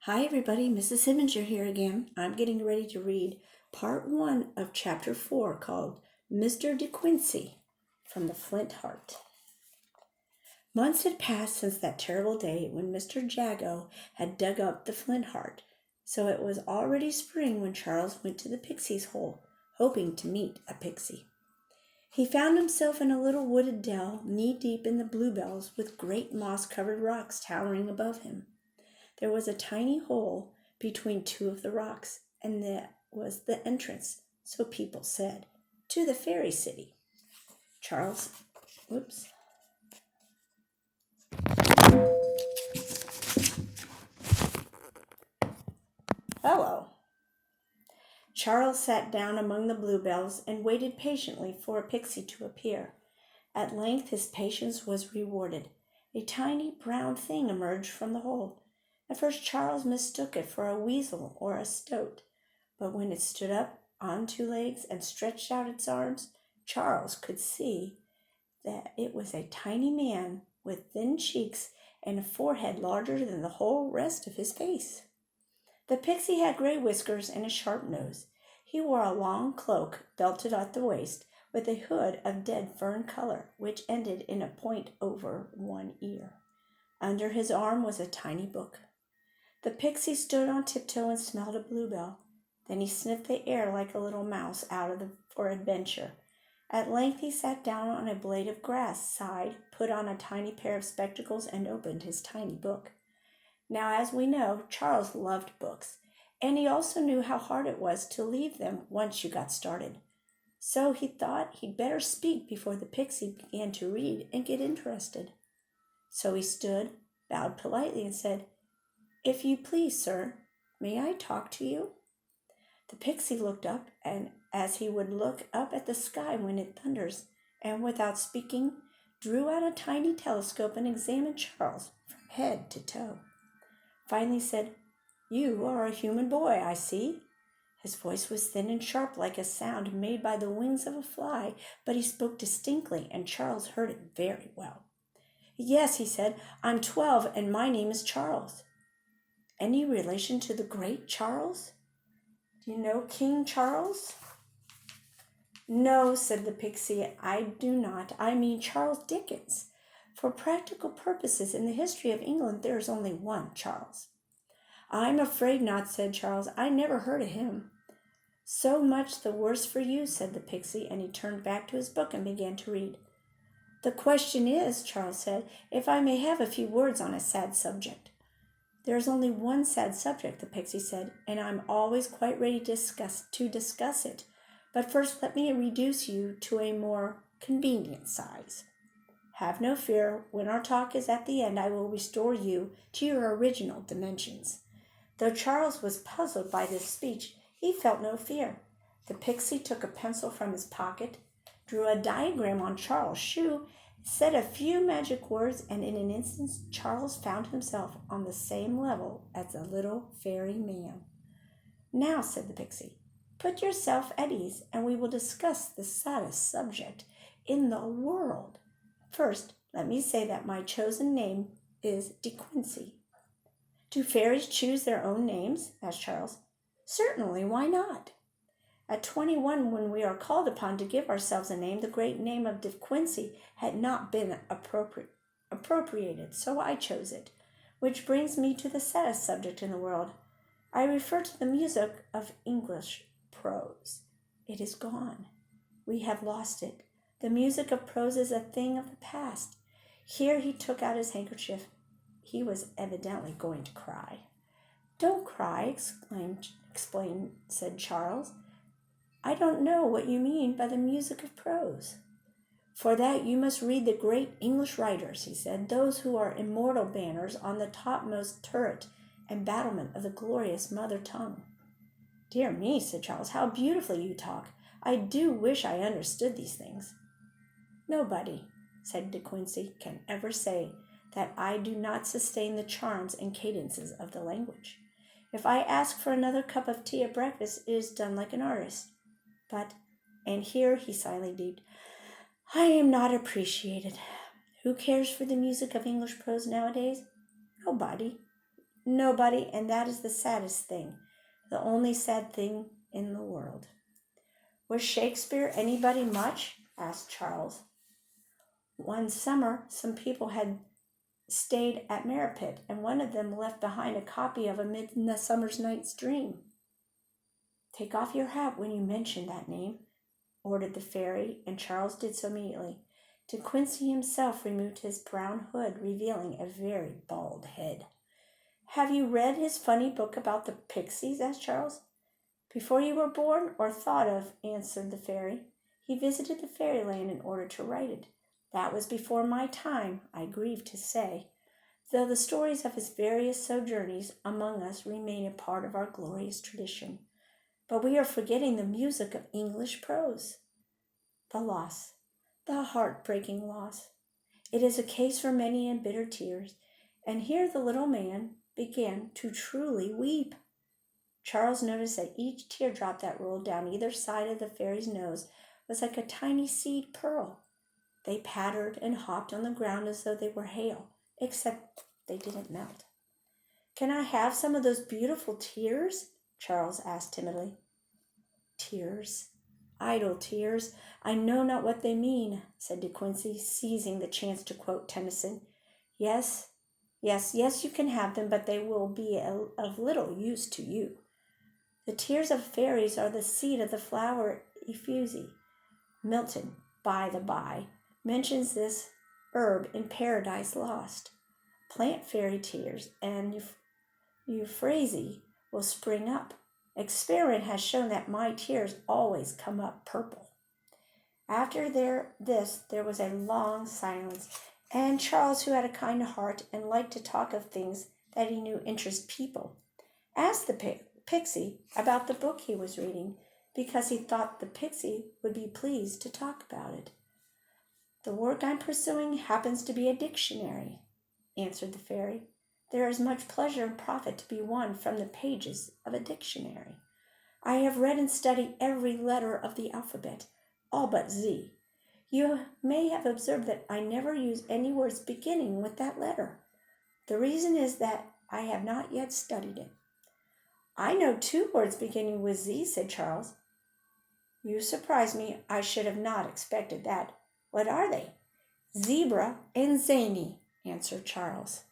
Hi everybody, Mrs. Heminger here again. I'm getting ready to read part 1 of chapter 4 called Mr. De Quincey from the Flint Heart. Months had passed since that terrible day when Mr. Jago had dug up the Flint Heart, so it was already spring when Charles went to the Pixie's hole, hoping to meet a pixie. He found himself in a little wooded dell, knee-deep in the bluebells, with great moss-covered rocks towering above him. There was a tiny hole between two of the rocks, and that was the entrance, so people said, to the fairy city. Charles, whoops. Hello. Charles sat down among the bluebells and waited patiently for a pixie to appear. At length his patience was rewarded. A tiny brown thing emerged from the hole. At first Charles mistook it for a weasel or a stoat, but when it stood up on two legs and stretched out its arms, Charles could see that it was a tiny man with thin cheeks and a forehead larger than the whole rest of his face. The pixie had gray whiskers and a sharp nose. He wore a long cloak belted at the waist, with a hood of dead fern color, which ended in a point over one ear. Under his arm was a tiny book. The pixie stood on tiptoe and smelled a bluebell. Then he sniffed the air like a little mouse for adventure. At length he sat down on a blade of grass, sighed, put on a tiny pair of spectacles, and opened his tiny book. Now, as we know, Charles loved books, and he also knew how hard it was to leave them once you got started. So he thought he'd better speak before the pixie began to read and get interested. So he stood, bowed politely, and said, "If you please, sir, may I talk to you?" The pixie looked up, and as he would look up at the sky when it thunders, and without speaking, drew out a tiny telescope and examined Charles from head to toe. Finally said, "You are a human boy, I see." His voice was thin and sharp like a sound made by the wings of a fly, but he spoke distinctly, and Charles heard it very well. "Yes," he said, "I'm 12, and my name is Charles." "Any relation to the great Charles? Do you know King Charles?" "No," said the pixie, "I do not. I mean Charles Dickens. For practical purposes, in the history of England, there is only one Charles." "I'm afraid not," said Charles. "I never heard of him." "So much the worse for you," said the pixie, and he turned back to his book and began to read. "The question is," Charles said, "if I may have a few words on a sad subject." "There is only one sad subject," the pixie said, "and I'm always quite ready to discuss it. But first let me reduce you to a more convenient size. Have no fear, when our talk is at the end I will restore you to your original dimensions." Though Charles was puzzled by this speech, he felt no fear. The pixie took a pencil from his pocket, drew a diagram on Charles' shoe, said a few magic words, and in an instant Charles found himself on the same level as the little fairy man. "Now," said the pixie, "put yourself at ease, and we will discuss the saddest subject in the world. First, let me say that my chosen name is De Quincey." "Do fairies choose their own names?" asked Charles. "Certainly, why not? At 21, when we are called upon to give ourselves a name, the great name of De Quincey had not been appropriated, so I chose it. Which brings me to the saddest subject in the world. I refer to the music of English prose. It is gone. We have lost it. The music of prose is a thing of the past." Here he took out his handkerchief. He was evidently going to cry. "Don't cry," said Charles. "I don't know what you mean by the music of prose." "For that you must read the great English writers," he said, "those who are immortal banners on the topmost turret and battlement of the glorious mother tongue." "Dear me," said Charles, "how beautifully you talk. I do wish I understood these things." "Nobody," said De Quincey, "can ever say that I do not sustain the charms and cadences of the language. If I ask for another cup of tea at breakfast, it is done like an artist. But," and here he silently deep, "I am not appreciated. Who cares for the music of English prose nowadays? Nobody. Nobody, and that is the saddest thing, the only sad thing in the world. Was Shakespeare anybody much? Asked Charles. One summer, some people had stayed at Merripit, and one of them left behind a copy of A Midsummer Night's Dream. Take off your hat when you mention that name, ordered the fairy, and Charles did so immediately. De Quincey himself removed his brown hood, revealing a very bald head. Have you read his funny book about the pixies? Asked Charles. Before you were born or thought of, answered the fairy. He visited the fairyland in order to write it. That was before my time, I grieve to say, though the stories of his various sojournings among us remain a part of our glorious tradition. But we are forgetting the music of English prose. The loss, the heart-breaking loss. It is a case for many and bitter tears, and here the little man began to truly weep. Charles noticed that each teardrop that rolled down either side of the fairy's nose was like a tiny seed pearl. They pattered and hopped on the ground as though they were hail, except they didn't melt. Can I have some of those beautiful tears? Charles asked timidly. Tears, idle tears, I know not what they mean, said De Quincey, seizing the chance to quote Tennyson. Yes, you can have them, but they will be of little use to you. The tears of fairies are the seed of the flower effusie. Milton, by the by, mentions this herb in Paradise Lost. Plant fairy tears, and euphrasia will spring up. Experiment has shown that my tears always come up purple. After this, there was a long silence, and Charles, who had a kind heart and liked to talk of things that he knew interest people, asked the pixie about the book he was reading, because he thought the pixie would be pleased to talk about it. The work I'm pursuing happens to be a dictionary, answered the fairy. There is much pleasure and profit to be won from the pages of a dictionary. I have read and studied every letter of the alphabet, all but Z. You may have observed that I never use any words beginning with that letter. The reason is that I have not yet studied it. I know 2 words beginning with Z, said Charles. You surprise me. I should have not expected that. What are they? Zebra and zany, answered Charles.